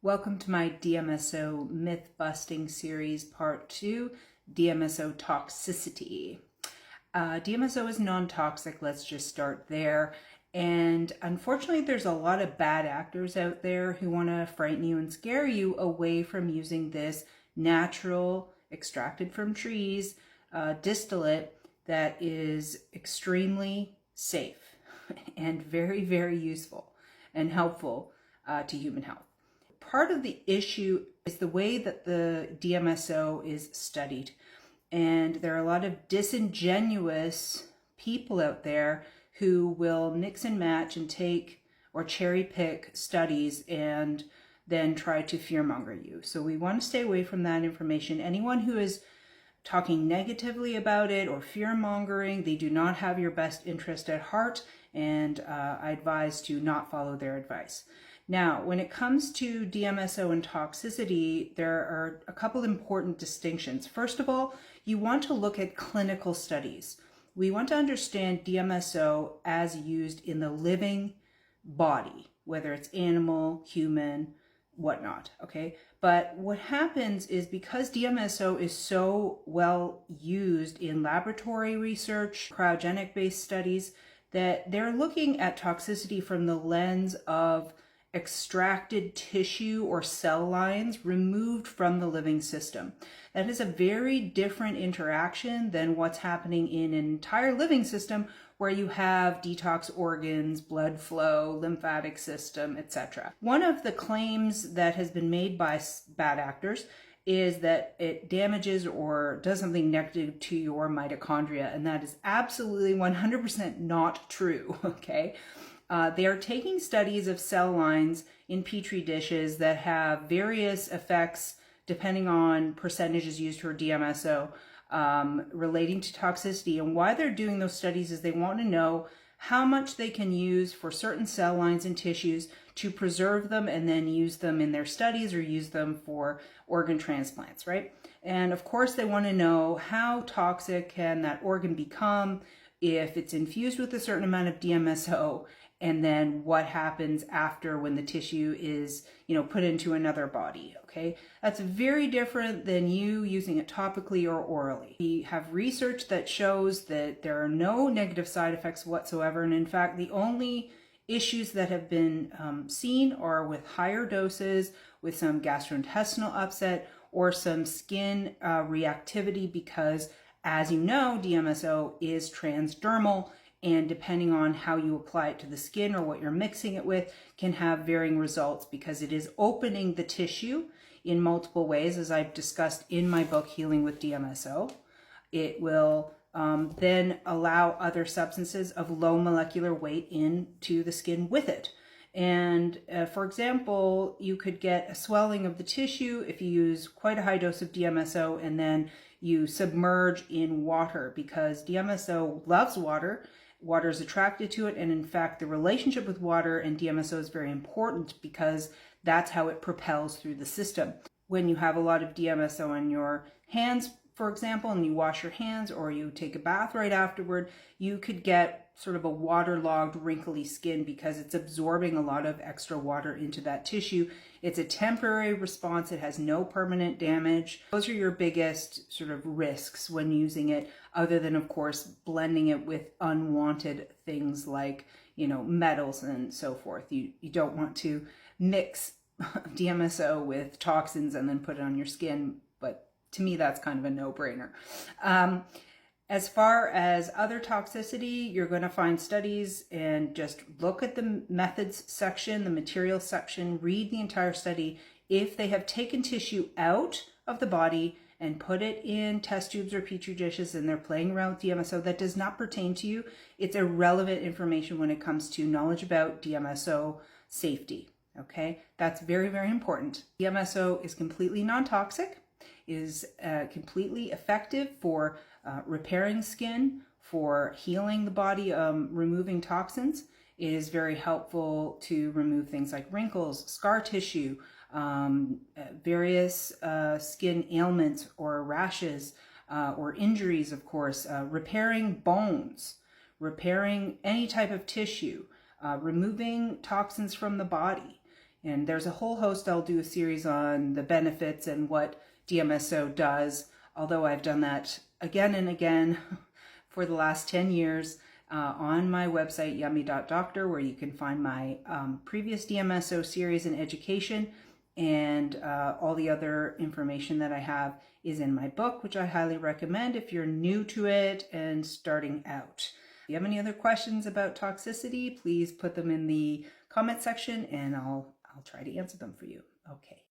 Welcome to my DMSO myth busting series part 2, DMSO toxicity. DMSO is non-toxic, let's just start there. And unfortunately, there's a lot of bad actors out there who want to frighten you and scare you away from using this natural, extracted from trees, distillate that is extremely safe and very, very useful and helpful to human health. Part of the issue is the way that the DMSO is studied. And there are a lot of disingenuous people out there who will mix and match and take or cherry pick studies and then try to fearmonger you. So we want to stay away from that information. Anyone who is talking negatively about it or fear-mongering, they do not have your best interest at heart, and I advise to not follow their advice. Now, when it comes to DMSO and toxicity, there are a couple important distinctions. First of all, you want to look at clinical studies. We want to understand DMSO as used in the living body, whether it's animal, human, whatnot, okay? But what happens is because DMSO is so well used in laboratory research, cryogenic-based studies, that they're looking at toxicity from the lens of extracted tissue or cell lines removed from the living system. That is a very different interaction than what's happening in an entire living system where you have detox organs, blood flow, lymphatic system, etc. One of the claims that has been made by bad actors is that it damages or does something negative to your mitochondria, and that is absolutely 100% not true, okay? They are taking studies of cell lines in petri dishes that have various effects depending on percentages used for DMSO relating to toxicity. And why they're doing those studies is they want to know how much they can use for certain cell lines and tissues to preserve them and then use them in their studies or use them for organ transplants, right? And of course, they want to know how toxic can that organ become if it's infused with a certain amount of DMSO, and then what happens after when the tissue is, put into another body, okay? That's very different than you using it topically or orally. We have research that shows that there are no negative side effects whatsoever, and in fact, the only issues that have been seen are with higher doses, with some gastrointestinal upset, or some skin reactivity because, as you know, DMSO is transdermal, and depending on how you apply it to the skin or what you're mixing it with can have varying results because it is opening the tissue in multiple ways, as I've discussed in my book, Healing with DMSO. It will then allow other substances of low molecular weight into the skin with it. And for example, you could get a swelling of the tissue if you use quite a high dose of DMSO and then you submerge in water, because DMSO loves water. Water is attracted to it, and in fact, the relationship with water and DMSO is very important because that's how it propels through the system. When you have a lot of DMSO on your hands, for example, and you wash your hands or you take a bath right afterward, you could get sort of a waterlogged, wrinkly skin because it's absorbing a lot of extra water into that tissue. It's a temporary response. It has no permanent damage. Those are your biggest sort of risks when using it, other than, of course, blending it with unwanted things like, metals and so forth. You don't want to mix DMSO with toxins and then put it on your skin, but to me, that's kind of a no-brainer. As far as other toxicity, you're going to find studies and just look at the methods section, the materials section, read the entire study. If they have taken tissue out of the body and put it in test tubes or petri dishes and they're playing around with DMSO, that does not pertain to you. It's irrelevant information when it comes to knowledge about DMSO safety, okay? That's very, very important. DMSO is completely non-toxic, is completely effective for repairing skin, for healing the body, removing toxins. It is very helpful to remove things like wrinkles, scar tissue, various skin ailments or rashes or injuries, of course, repairing bones, repairing any type of tissue, removing toxins from the body. And there's a whole host. I'll do a series on the benefits and what DMSO does, although I've done that again and again for the last 10 years on my website, yummy.doctor, where you can find my previous DMSO series in education, and all the other information that I have is in my book, which I highly recommend if you're new to it and starting out. If you have any other questions about toxicity, please put them in the comment section and I'll try to answer them for you. Okay.